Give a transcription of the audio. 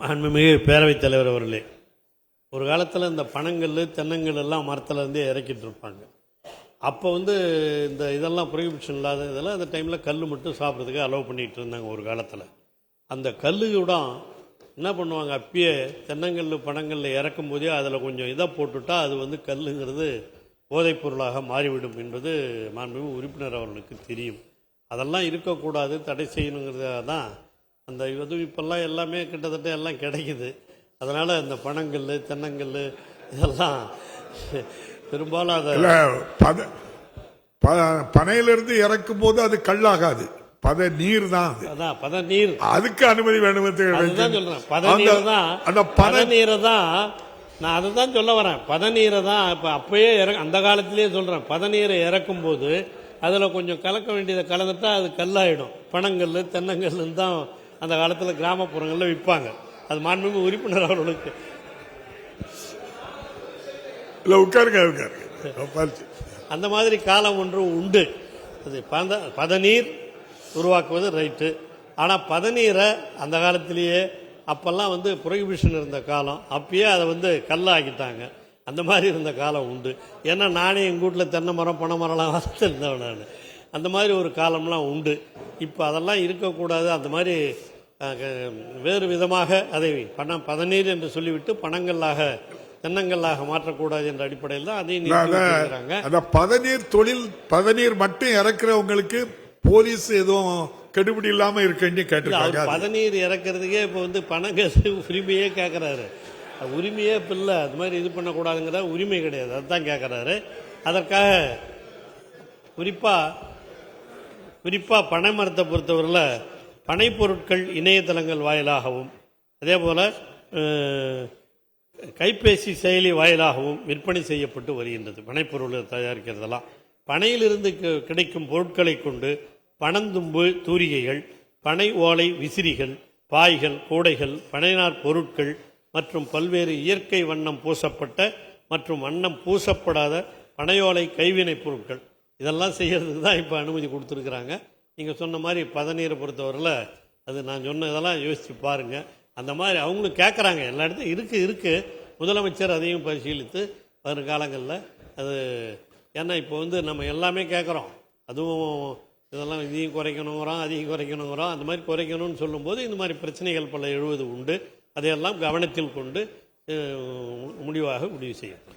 மாண்புமிகு பேரவைத் தலைவர் அவர்களே, ஒரு காலத்தில் இந்த பனங்கல் தென்னங்கல் எல்லாம் மரத்துலேருந்தே இறக்கிட்டு இருப்பாங்க. அப்போ இந்த இதெல்லாம் ப்ரொஹிபிஷன் இல்லாத இதெல்லாம் அந்த டைமில் கல் மட்டும் சாப்பிட்றதுக்கு அலோவ் பண்ணிகிட்டு இருந்தாங்க ஒரு காலத்தில். அந்த கல்லுக்கூட என்ன பண்ணுவாங்க, அப்பயே தென்னங்கல் பனங்கல்ல இறக்கும் போதே அதில் கொஞ்சம் இதை போட்டுட்டா அது கல்லுங்கிறது போதைப் பொருளாக மாறிவிடும் என்பது மாண்புமிகு உறுப்பினர் அவர்களுக்கு தெரியும். அதெல்லாம் இருக்கக்கூடாது, தடை செய்யணுங்கிறதாக தான் அந்த இப்போல்லாம் எல்லாமே கிட்டத்தட்ட எல்லாம் கிடைக்குது. அதனால் இந்த பனங்கல் தென்னங்கல் இதெல்லாம் பெரும்பாலும் அதை பனையிலிருந்து இறக்கும் போது அது கல்லாகாது, பத நீர் தான். அதான் பத நீர், அதுக்கு அனுமதி வேணும். அதுதான் சொல்றேன், பதநீர் தான். அந்த பதநீரை தான் நான் அதை தான் சொல்ல வரேன். பதநீரை தான் இப்போ அப்பயே அந்த காலத்திலேயே சொல்கிறேன், பதநீரை இறக்கும் போது அதில் கொஞ்சம் கலக்க வேண்டியதை கலந்துட்டா அது கல்லாயிடும். பனங்கல் தென்னங்கல்னு தான் அந்த காலத்தில் கிராமப்புறங்களில் விற்பாங்க. அது மாண்புமிகு உறுப்பினர் அவர்களுக்கு அந்த மாதிரி காலம் ஒன்று உண்டு. அது பதநீர் உருவாக்குவது ரைட்டு. ஆனால் பதநீரை அந்த காலத்திலேயே அப்போல்லாம் ப்ரொஹிபிஷன் இருந்த காலம், அப்பயே அதை கல்லாக்கிட்டாங்க. அந்த மாதிரி இருந்த காலம் உண்டு. ஏன்னா நானே எங்கள் வீட்டில் தென்னை மரம் பனை மரம்லாம் வளர்த்துருந்தவன் நான். அந்த மாதிரி ஒரு காலம்லாம் உண்டு. இப்போ அதெல்லாம் இருக்கக்கூடாது. அந்த மாதிரி வேறு விதமாக அதை பதநீர் என்று சொல்லிவிட்டு பனங்கல்லாக தென்னங்கல்லாக மாற்றக்கூடாது என்ற அடிப்படையில் தான் அதையும் அந்த பதநீர் தொழில், பதநீர் மட்டும் இறக்குறவங்களுக்கு போலீஸ் எதுவும் கெடுபிடி இல்லாம இருக்கு கேட்டு பதநீர் இறக்குறதுக்கே இப்போ பனங்கல் உரிமையே கேட்கறாரு. உரிமையே இப்போ இல்லை, அது மாதிரி இது பண்ணக்கூடாதுங்கிற உரிமை கிடையாது, அதுதான் கேட்கறாரு. அதற்காக குறிப்பா பனை மரத்தை பொறுத்தவரையில் பனை பொருட்கள் இணையதளங்கள் வாயிலாகவும் அதே போல கைபேசி செயலி வாயிலாகவும் விற்பனை செய்யப்பட்டு வருகின்றது. பனைப்பொருள் தயாரிக்கிறதெல்லாம் பனையிலிருந்து கிடைக்கும் பொருட்களை கொண்டு பனந்தும்பு தூரிகைகள், பனை ஓலை விசிறிகள், பாய்கள், கூடைகள், பனைநார் பொருட்கள் மற்றும் பல்வேறு இயற்கை வண்ணம் பூசப்பட்ட மற்றும் வண்ணம் பூசப்படாத பனையோலை கைவினை பொருட்கள் இதெல்லாம் செய்யறதுக்கு தான் இப்போ அனுமதி கொடுத்துருக்குறாங்க. நீங்கள் சொன்ன மாதிரி பதநீரை பொறுத்தவரையில் அது நான் சொன்ன இதெல்லாம் யோசித்து பாருங்கள். அந்த மாதிரி அவங்களும் கேட்குறாங்க, எல்லா இடத்துலையும் இருக்குது. முதலமைச்சர் அதையும் பரிசீலித்து வரும் காலங்களில் அது, ஏன்னா இப்போ நம்ம எல்லாமே கேட்குறோம், அதுவும் இதெல்லாம் இதையும் குறைக்கணுங்கிறோம் அதையும் குறைக்கணுங்கிறோம். அந்த மாதிரி குறைக்கணும்னு சொல்லும்போது இந்த மாதிரி பிரச்சனைகள் பல எழுவது உண்டு. அதையெல்லாம் கவனத்தில் கொண்டு முடிவு செய்யப்படும்.